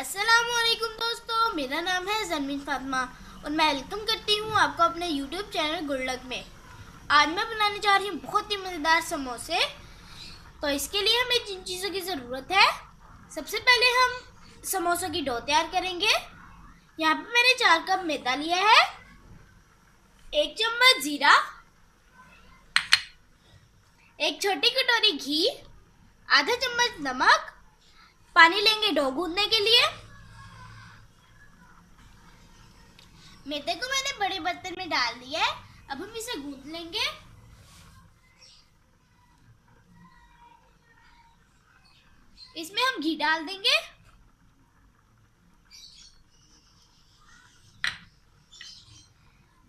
अस्सलामुअलैकुम दोस्तों, मेरा नाम है जमीन फातिमा और मैं वेलकम करती हूँ आपको अपने यूट्यूब चैनल गुडलक में। आज मैं बनाने जा रही हूँ बहुत ही मज़ेदार समोसे। तो इसके लिए हमें जिन चीज़ों की ज़रूरत है, सबसे पहले हम समोसों की डो तैयार करेंगे। यहाँ पे मैंने 4 कप मैदा लिया है, 1 चम्मच जीरा, 1 छोटी कटोरी घी, आधा चम्मच नमक, पानी लेंगे डो गूंदने के लिए। मैदे को मैंने बड़े बर्तन में डाल दिया है, अब हम इसे गूंथ लेंगे। इसमें हम घी डाल देंगे,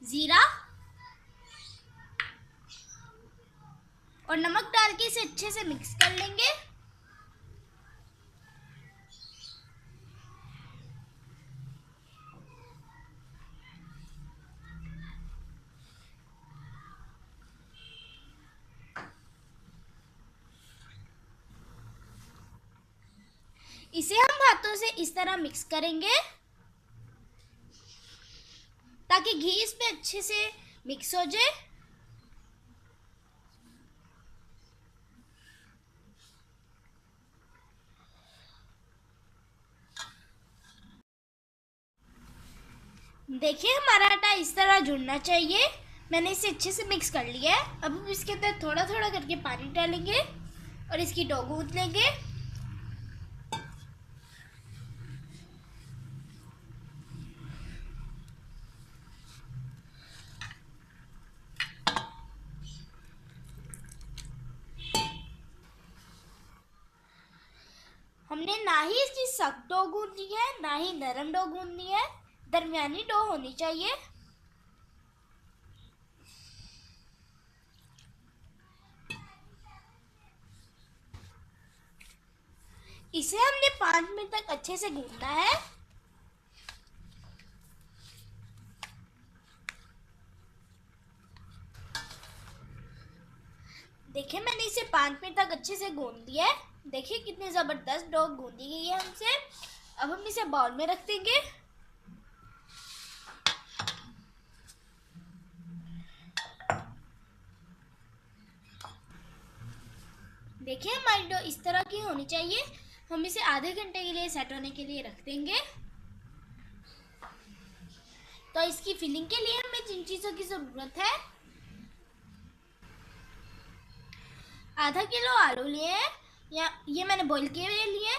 जीरा और नमक डाल के इसे अच्छे से मिक्स कर लेंगे। इसे हम हाथों से इस तरह मिक्स करेंगे ताकि घी इस पे अच्छे से मिक्स हो जाए। देखिए हमारा आटा इस तरह जुड़ना चाहिए। मैंने इसे अच्छे से मिक्स कर लिया है। अब हम इसके अंदर थोड़ा थोड़ा करके पानी डालेंगे और इसकी डो गूंथ लेंगे। हमने ना ही इसकी सख्त डो गूंथनी है, ना ही नरम डो गूंथनी है, दरमियानी डो होनी चाहिए। इसे हमने 5 मिनट तक अच्छे से गूंथना है। देखिए मैंने इसे 5 मिनट तक अच्छे से गूंथ दिया है। देखिए कितनी ज़बरदस्त डो गूंथी गई है हमसे। अब हम इसे बाउल में रख देंगे। देखिए हमारी डो इस तरह की होनी चाहिए। हम इसे आधे घंटे के लिए सेट होने के लिए रख देंगे। तो इसकी फिलिंग के लिए हमें जिन चीज़ों की ज़रूरत है, आधा किलो आलू लिए हैं, या ये मैंने बॉईल किए हुए लिए,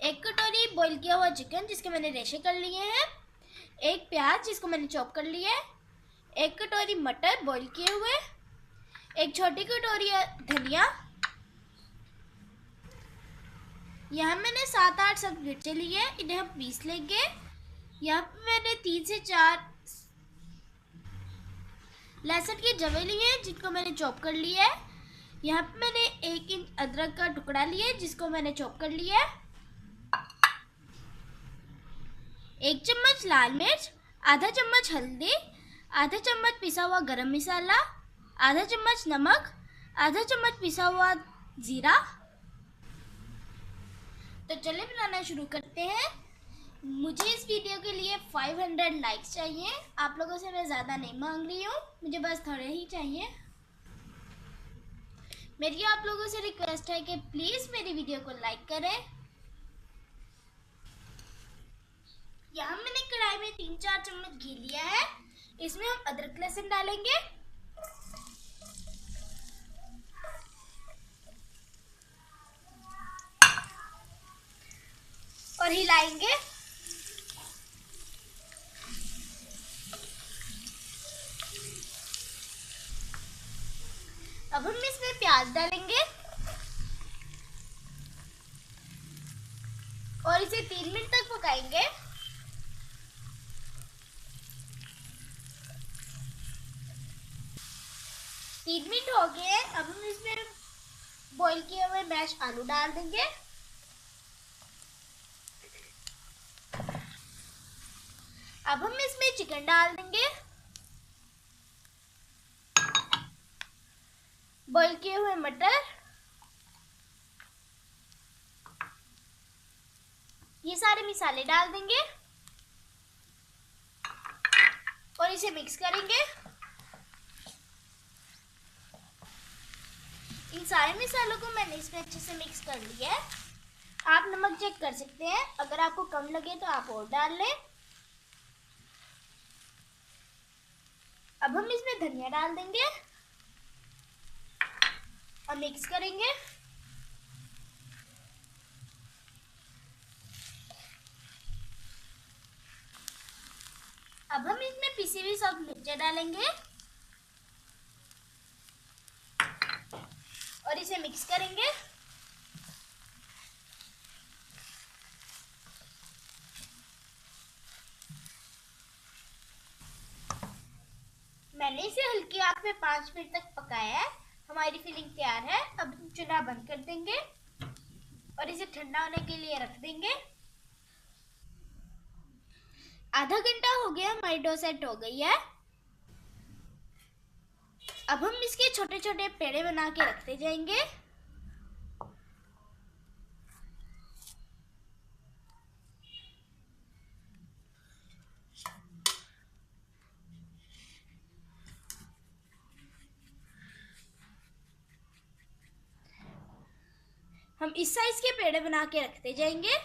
1 कटोरी बॉईल किया हुआ चिकन जिसके मैंने रेशे कर लिए हैं, 1 प्याज जिसको मैंने चॉप कर लिया है, 1 कटोरी मटर बॉईल किए हुए, 1 छोटी कटोरी धनिया, यहाँ मैंने 7-8 सब मिर्चें लिए हैं, इन्हें हम पीस लेंगे। यहाँ पे मैंने 3 से 4 लहसुन की जवे लिए हैं जिनको मैंने चॉप कर लिया है। यहाँ पे मैंने 1 इंच अदरक का टुकड़ा लिया है जिसको मैंने चॉप कर लिया है। 1 चम्मच लाल मिर्च, आधा चम्मच हल्दी, आधा चम्मच पिसा हुआ गरम मसाला, आधा चम्मच नमक, आधा चम्मच पिसा हुआ जीरा। तो चलिए बनाना शुरू करते हैं। मुझे इस वीडियो के लिए 500 लाइक्स चाहिए। आप लोगों से मैं ज़्यादा नहीं मांग रही हूँ, मुझे बस थोड़े ही चाहिए। मेरी आप लोगों से रिक्वेस्ट है कि प्लीज़ मेरी वीडियो को लाइक करें। यहाँ मैंने कढ़ाई में 3-4 चम्मच घी लिया है। इसमें हम अदरक लहसुन डालेंगे और हिलाएंगे। अब हम इसमें प्याज डालेंगे और इसे 3 मिनट तक पकाएंगे। तीन मिनट हो गए। अब हम इसमें बॉईल किए हुए मैश आलू डाल देंगे। अब हम इसमें चिकन डाल देंगे, बॉईल किए हुए मटर, ये सारे मसाले डाल देंगे और इसे मिक्स करेंगे। इन सारे मसालों को मैंने इसमें अच्छे से मिक्स कर लिया है। आप नमक चेक कर सकते हैं, अगर आपको कम लगे तो आप और डाल लें। अब हम इसमें धनिया डाल देंगे और मिक्स करेंगे। अब हम इसमें पिसी हुई सब मिर्चें डालेंगे और इसे मिक्स करेंगे। मैंने इसे हल्की आंच में 5 मिनट तक पकाया है। हमारी फिलिंग तैयार है। अब हम चूल्हा बंद कर देंगे और इसे ठंडा होने के लिए रख देंगे। आधा घंटा हो गया, हमारी डो सेट हो गई है। अब हम इसके छोटे छोटे पेड़े बना के रखते जाएंगे। हम इस साइज के पेड़े बना के रखते जाएंगे।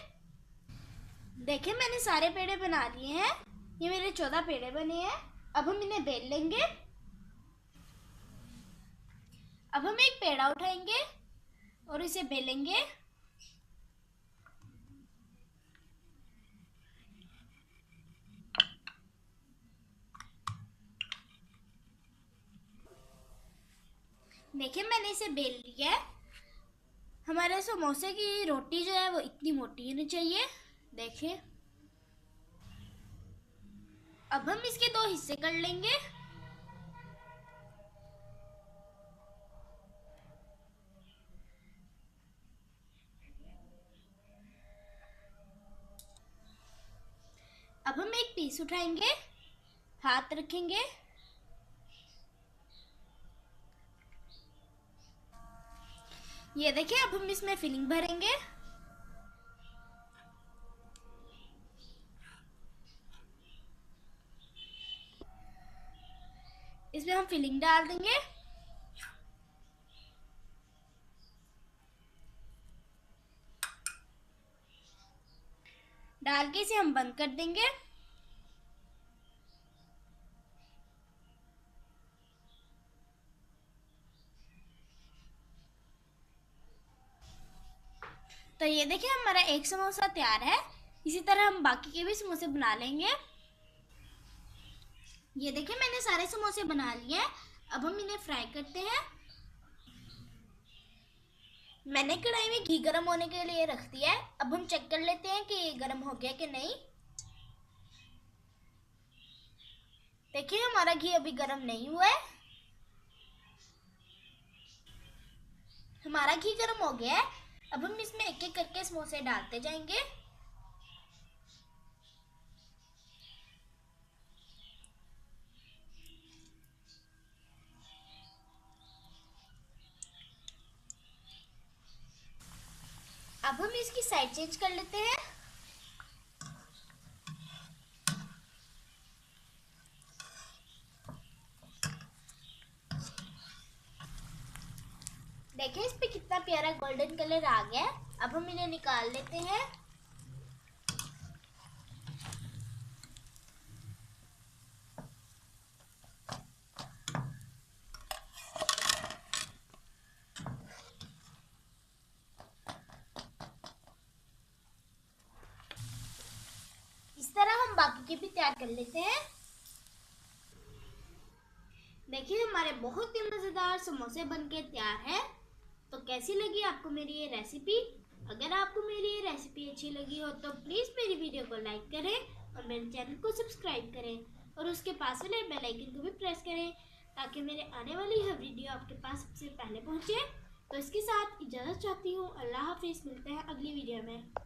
देखिए मैंने सारे पेड़े बना लिए हैं। ये मेरे 14 पेड़े बने हैं। अब हम इन्हें बेल लेंगे। अब हम एक पेड़ा उठाएंगे और इसे बेलेंगे। देखिए मैंने इसे बेल लिया है। हमारे समोसे की रोटी जो है वो इतनी मोटी होनी चाहिए। देखिए अब हम इसके 2 हिस्से कर लेंगे। अब हम एक पीस उठाएंगे, हाथ रखेंगे, ये देखिए। अब हम इसमें फिलिंग भरेंगे। इसमें हम फिलिंग डाल देंगे। डाल के इसे हम बंद कर देंगे। तो ये देखिए हमारा एक समोसा तैयार है। इसी तरह हम बाकी के भी समोसे बना लेंगे। ये देखिए मैंने सारे समोसे बना लिए हैं। अब हम इन्हें फ्राई करते हैं। मैंने कढ़ाई में घी गर्म होने के लिए रख दिया है। अब हम चेक कर लेते हैं कि ये गर्म हो गया कि नहीं। देखिए हमारा घी अभी गर्म नहीं हुआ है। हमारा घी गर्म हो गया है। अब हम इसमें एक एक करके समोसे डालते जाएंगे। अब हम इसकी साइड चेंज कर लेते हैं। देखिए इस पे कितना प्यारा गोल्डन कलर आ गया है। अब हम इन्हें निकाल लेते हैं। इस तरह हम बाकी के भी तैयार कर लेते हैं। देखिए हमारे बहुत ही मज़ेदार समोसे बनके तैयार है। तो कैसी लगी आपको मेरी ये रेसिपी? अगर आपको मेरी ये रेसिपी अच्छी लगी हो तो प्लीज़ मेरी वीडियो को लाइक करें और मेरे चैनल को सब्सक्राइब करें और उसके पास वाले बेल आइकन को भी प्रेस करें ताकि मेरे आने वाली हर वीडियो आपके पास सबसे पहले पहुंचे। तो इसके साथ इजाज़त चाहती हूँ। अल्लाह हाफिज़। मिलते हैं अगली वीडियो में।